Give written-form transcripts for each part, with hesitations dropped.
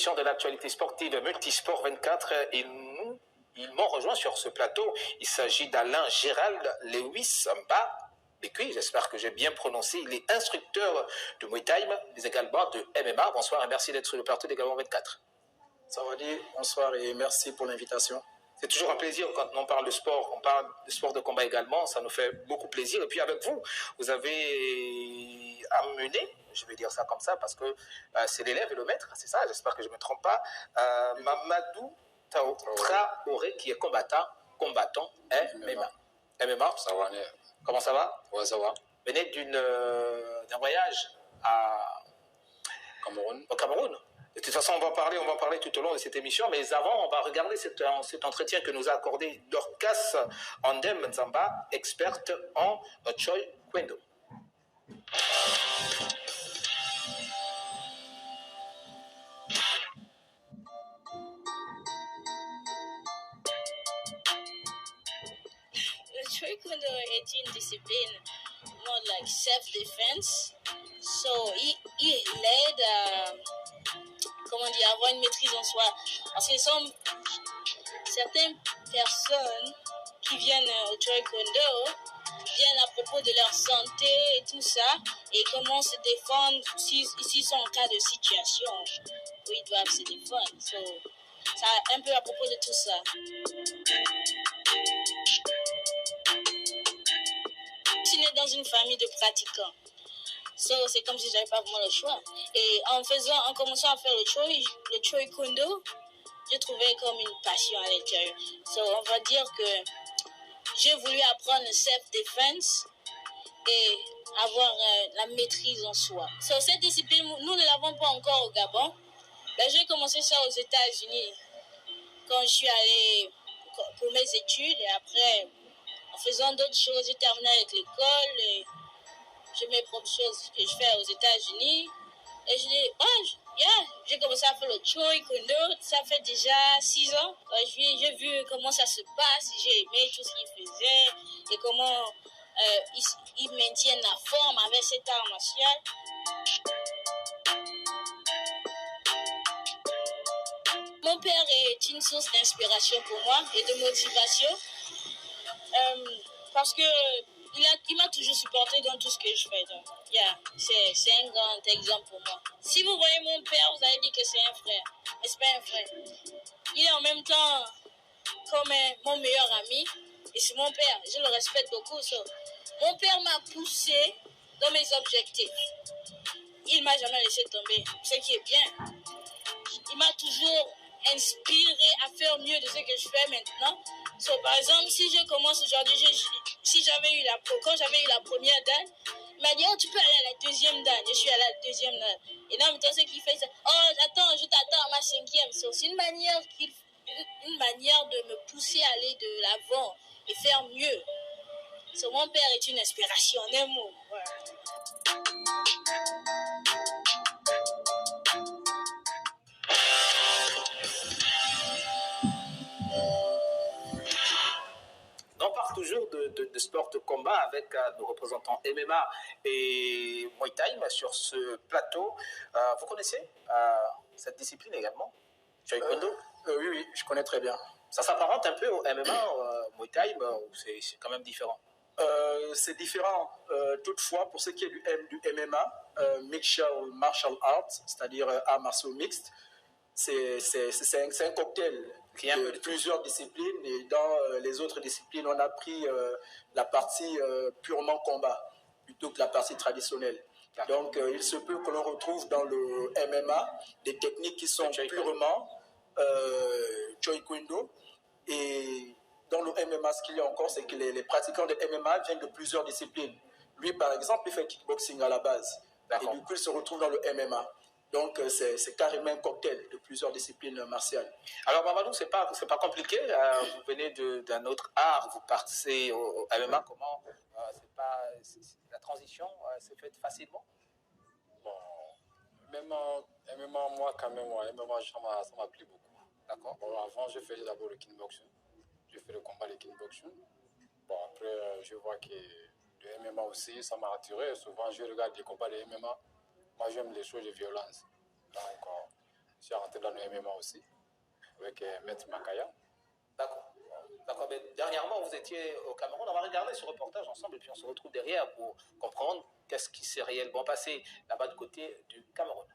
émission de l'actualité sportive Multisport 24. Ils m'ont rejoint sur ce plateau. Il s'agit d'Alain Gérald Lewis Mba. J'espère que j'ai bien prononcé. Il est instructeur de Muay Thai, mais également de MMA. Bonsoir et merci d'être sur le plateau d'Également 24. Ça va dire, bonsoir et merci pour l'invitation. C'est toujours un plaisir quand on parle de sport. On parle de sport de combat également. Ça nous fait beaucoup plaisir. Et puis avec vous, vous avez amené, je vais dire ça comme ça parce que c'est l'élève et le maître, c'est ça, j'espère que je ne me trompe pas, Mamadou Traoré qui est combattant MMA. MMA. Ça va, Comment ça va? Ouais, ça va. Vous venez d'un voyage au Cameroun. De toute façon, on va parler tout au long de cette émission, mais avant, on va regarder cet entretien que nous a accordé Dorcas Andem Nzamba, experte en Choi Kendo. Le Choi Kendo est une discipline more like self-defense. So, il aide à avoir une maîtrise en soi. Parce que certaines personnes qui viennent au Choi Kendo viennent à propos de leur santé et tout ça, et comment se défendre s'ils sont en cas de situation où ils doivent se défendre. So, ça un peu à propos de tout ça. Je suis née dans une famille de pratiquants. So, c'est comme si j'avais pas vraiment le choix. Et en commençant à faire le Choi Kendo, j'ai trouvé comme une passion à l'intérieur. So, on va dire que j'ai voulu apprendre le self-defense et avoir la maîtrise en soi. So, cette discipline, nous ne l'avons pas encore au Gabon. Ben, j'ai commencé ça aux États-Unis quand je suis allée pour mes études, et après, en faisant d'autres choses, j'ai terminé avec l'école et j'ai mes propres choses que je fais aux États-Unis. Et je dis, j'ai commencé à faire le Choi Kendo. Ça fait déjà 6 ans. J'ai vu comment ça se passe. J'ai aimé tout ce qu'ils faisaient et comment ils maintiennent la forme avec cet art martial. Mon père est une source d'inspiration pour moi et de motivation. Parce que il m'a toujours supporté dans tout ce que je fais. Donc, c'est un grand exemple pour moi. Si vous voyez mon père, vous allez dire que c'est un frère. Mais c'est pas un frère. Il est en même temps comme mon meilleur ami. Et c'est mon père. Je le respecte beaucoup. Mon père m'a poussé dans mes objectifs. Il m'a jamais laissé tomber. Ce qui est bien. Il m'a toujours inspiré à faire mieux de ce que je fais maintenant. Par exemple, si je commence aujourd'hui, quand j'avais eu la première dan, il m'a dit, tu peux aller à la deuxième dan. Je suis allée à la deuxième dan. Et là, maintenant, ce qu'il fait, c'est, attends, je t'attends à ma 5e. C'est une manière de me pousser à aller de l'avant et faire mieux. Mon père est une inspiration, un mot. Ouais. On parle toujours de sport de combat avec nos représentants MMA et Muay Thai sur ce plateau. Vous connaissez cette discipline également, Choi Kendo? Oui, je connais très bien. Ça s'apparente un peu au MMA, Muay Thai, ou c'est quand même différent? C'est différent. Toutefois, pour ce qui est du MMA, Mixed Martial Arts, c'est-à-dire arts martiaux mixtes, c'est un cocktail de plusieurs disciplines, et dans les autres disciplines, on a pris la partie purement combat plutôt que la partie traditionnelle. Donc, il se peut que l'on retrouve dans le MMA des techniques qui sont purement Choi Kendo, et dans le MMA, ce qu'il y a encore, c'est que les pratiquants de MMA viennent de plusieurs disciplines. Lui, par exemple, il fait kickboxing à la base, et du coup, il se retrouve dans le MMA. Donc, c'est carrément un cocktail de plusieurs disciplines martiales. Alors, Mamadou, c'est pas compliqué. Vous venez d'un autre art, vous partez au MMA. Comment la transition s'est faite facilement? Bon, MMA, moi, quand même, MMA, ça m'a plu beaucoup. D'accord. Bon, avant, je faisais d'abord le kickboxing. Je fais le combat de kickboxing. Bon, après, je vois que le MMA aussi, ça m'a attiré. Souvent, je regarde des combats de MMA. Moi, j'aime les choses de violence. Donc, Je suis rentré dans le MMA aussi, avec Maître Makaya. D'accord. D'accord, mais dernièrement, vous étiez au Cameroun. On va regarder ce reportage ensemble et puis on se retrouve derrière pour comprendre qu'est-ce qui s'est réellement passé là-bas du côté du Cameroun.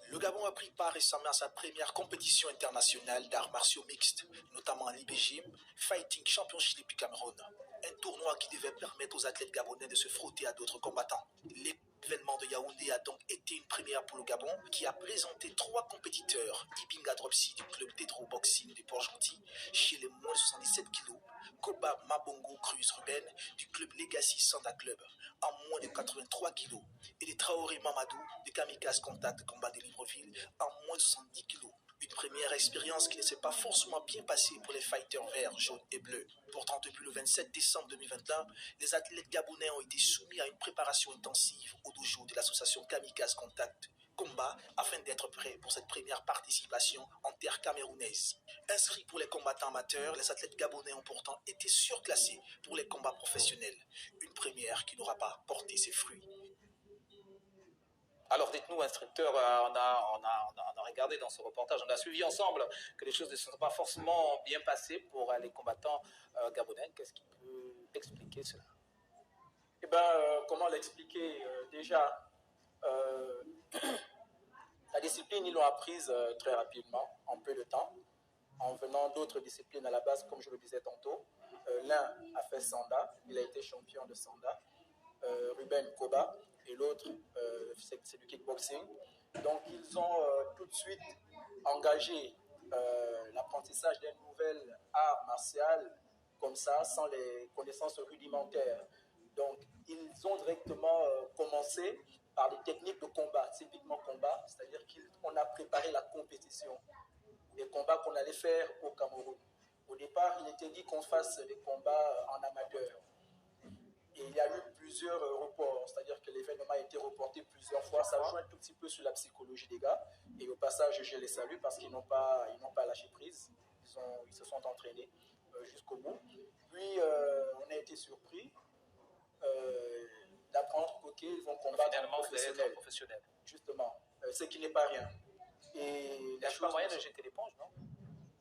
Le Gabon a pris part récemment à sa première compétition internationale d'arts martiaux mixtes, notamment à l'IBGIM, Fighting Championship du Cameroun. Un tournoi qui devait permettre aux athlètes gabonais de se frotter à d'autres combattants. L'événement de Yaoundé a donc été une première pour le Gabon, qui a présenté 3 compétiteurs. Ibinga Dropsy du club Tetro Boxing de Port-Gentil, chez les moins de 77 kg. Koba Mabongo Cruz Ruben du club Legacy Sanda Club, en moins de 83 kg. Et les Traoré Mamadou de Kamikaze Contact Combat de Libreville, en moins de 70 kg. Une première expérience qui ne s'est pas forcément bien passée pour les fighters verts, jaunes et bleus. Pourtant, depuis le 27 décembre 2021, les athlètes gabonais ont été soumis à une préparation intensive au dojo de l'association Kamikaze Contact Combat afin d'être prêts pour cette première participation en terre camerounaise. Inscrits pour les combattants amateurs, les athlètes gabonais ont pourtant été surclassés pour les combats professionnels. Une première qui n'aura pas porté ses fruits. Alors dites-nous, instructeur, on a regardé dans ce reportage, on a suivi ensemble que les choses ne sont pas forcément bien passées pour les combattants gabonais. Qu'est-ce qui peut expliquer cela? Eh bien, comment l'expliquer? Déjà, la discipline, ils l'ont apprise très rapidement, en peu de temps, en venant d'autres disciplines à la base, comme je le disais tantôt. L'un a fait Sanda, il a été champion de Sanda, Ruben Koba, et l'autre, c'est du kickboxing. Donc, ils ont tout de suite engagé l'apprentissage d'un nouvel art martial, comme ça, sans les connaissances rudimentaires. Donc, ils ont directement commencé par des techniques de combat, typiquement combat, c'est-à-dire qu'on a préparé la compétition, des combats qu'on allait faire au Cameroun. Au départ, il était dit qu'on fasse des combats en amateur. Et il y a eu plusieurs reports, c'est-à-dire que l'événement a été reporté plusieurs fois. Ça joue un tout petit peu sur la psychologie des gars. Et au passage, je les salue parce qu'ils n'ont pas lâché prise. Ils se sont entraînés jusqu'au bout. Puis, on a été surpris d'apprendre qu'ils vont combattre en professionnel. Justement, ce qui n'est pas rien. Et il n'y a pas moyen de jeter l'éponge, non?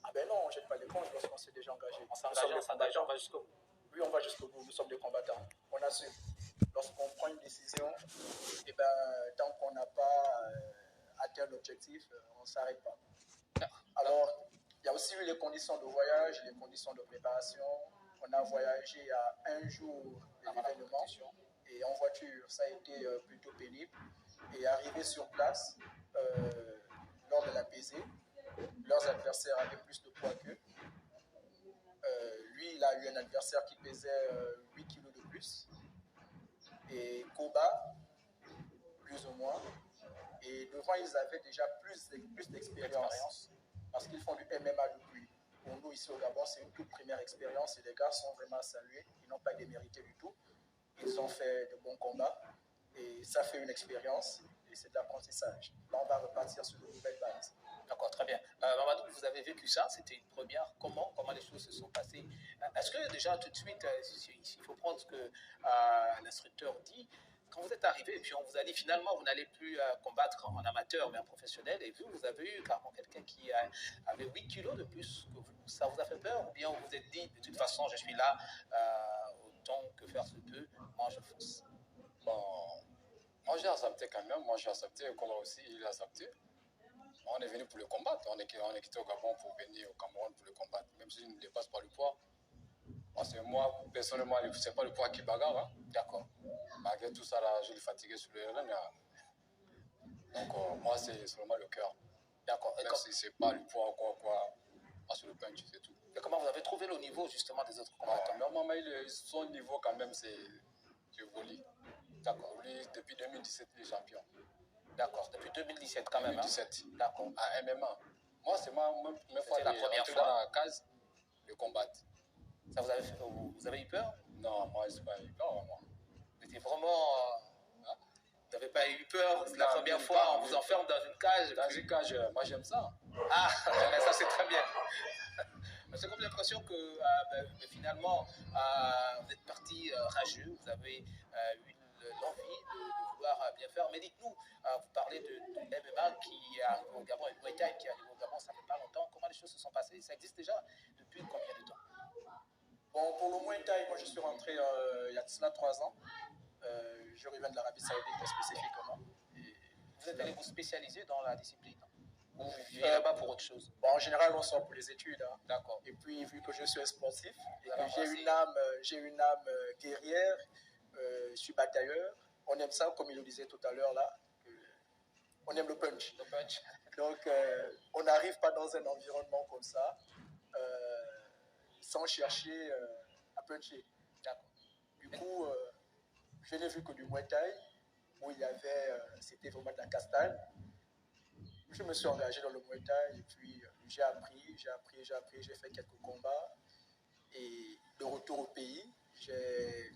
Ah ben non, on ne jette pas l'éponge parce qu'on s'est déjà engagé. On s'engage, on va jusqu'au bout. Oui, on va jusqu'au bout, nous sommes des combattants. On assume. Lorsqu'on prend une décision, et ben, tant qu'on n'a pas atteint l'objectif, on ne s'arrête pas. Alors, il y a aussi eu les conditions de voyage, les conditions de préparation. On a voyagé à 1 jour de l'événement et en voiture, ça a été plutôt pénible. Et arrivé sur place, lors de la pesée, leurs adversaires avaient plus de poids qu'eux. Lui, il a eu un adversaire qui pesait 8 kg de plus. Et Koba, plus ou moins. Et devant, ils avaient déjà plus d'expérience. Parce qu'ils font du MMA depuis. Pour nous, ici au Gabon, c'est une toute première expérience. Et les gars sont vraiment salués. Ils n'ont pas démérité du tout. Ils ont fait de bons combats. Et ça fait une expérience. Et c'est de l'apprentissage. Là, on va repartir sur de nouvelles bases. D'accord, très bien. Mamadou, vous avez vécu ça, c'était une première. Comment les choses se sont passées? Est-ce que déjà tout de suite, il faut prendre ce que l'instructeur dit, quand vous êtes arrivé et puis on vous a dit finalement vous n'allez plus combattre en amateur mais en professionnel, et vous avez eu carrément quelqu'un qui avait 8 kilos de plus que vous, ça vous a fait peur? Ou bien vous vous êtes dit de toute façon je suis là, autant que faire se peut, moi je fonce? Bon, moi j'ai accepté quand même, moi j'ai accepté, comme aussi il a accepté. On est venu pour le combattre, on est quitté au Gabon pour venir au Cameroun pour le combattre, même s'il ne dépasse pas le poids. Parce que moi, personnellement, ce n'est pas le poids qui bagarre. Hein. D'accord. Malgré tout ça, là, je l'ai fatigué sur le RN. Donc, moi, c'est seulement le cœur. D'accord. Même si ce n'est pas le poids ou quoi, sur le punch, c'est tout. Et comment vous avez trouvé le niveau, justement, des autres combattants? Normalement, son niveau, quand même, c'est Voli. D'accord. Lui, depuis 2017, il est champion. D'accord, depuis 2017 quand même. 2017. Hein? D'accord. À MMA. Moi, c'est ma fois la première fois dans la case de combattre. Ça vous avez eu peur? Non, moi, je n'ai pas eu peur. Moi. C'était vraiment... vous n'avez pas eu peur? C'est la première fois, on vous enferme dans une cage. Dans une cage, moi, j'aime ça. Ah, ça c'est très bien. C'est comme l'impression que finalement, vous êtes parti rageux, vous avez eu l'envie de vouloir bien faire. Mais dites-nous, vous parlez de MMA qui arrive au Gabon, et Muay Thai qui arrive au Gabon, ça fait pas longtemps. Comment les choses se sont passées? Ça existe déjà depuis combien de temps? Bon, pour le Muay Thai, moi je suis rentré il y a cela 3 ans. Je reviens de l'Arabie Saoudite spécifiquement. Et vous êtes allé vous spécialiser dans la discipline? Ou vous vivez là-bas pour autre chose? Bon, en général, on sort pour les études. Hein. D'accord. Et puis, vu que je suis un sportif, et que j'ai une âme guerrière, je suis batailleur. On aime ça, comme il le disait tout à l'heure là. On aime le punch. Le punch. Donc, on n'arrive pas dans un environnement comme ça sans chercher à puncher. Du coup, je n'ai vu que du Muay Thai, où il y avait, c'était vraiment de la castagne. Je me suis engagé dans le Muay Thai et puis j'ai appris, j'ai fait quelques combats. Et de retour au pays, j'ai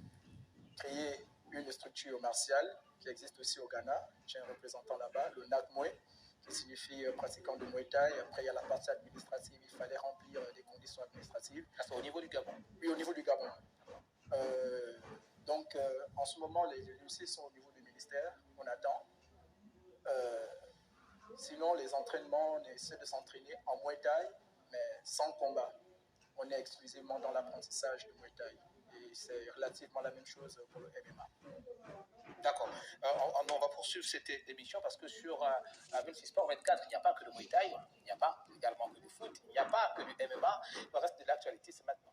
créé une structure martiale qui existe aussi au Ghana. J'ai un représentant là-bas, le NAGMUE, qui signifie pratiquant de Muay Thai. Après, il y a la partie administrative, il fallait remplir des conditions administratives. C'est au niveau du Gabon? Oui, au niveau du Gabon. Donc, en ce moment, les dossiers sont au niveau du ministère. On attend. Sinon, les entraînements, on essaie de s'entraîner en Muay Thai, mais sans combat. On est exclusivement dans l'apprentissage du Muay Thai. Et c'est relativement la même chose pour le MMA. D'accord. On va poursuivre cette émission parce que sur Sport 24, il n'y a pas que le Muay Thai, il n'y a pas également que du foot, il n'y a pas que du MMA. Le reste de l'actualité, c'est maintenant.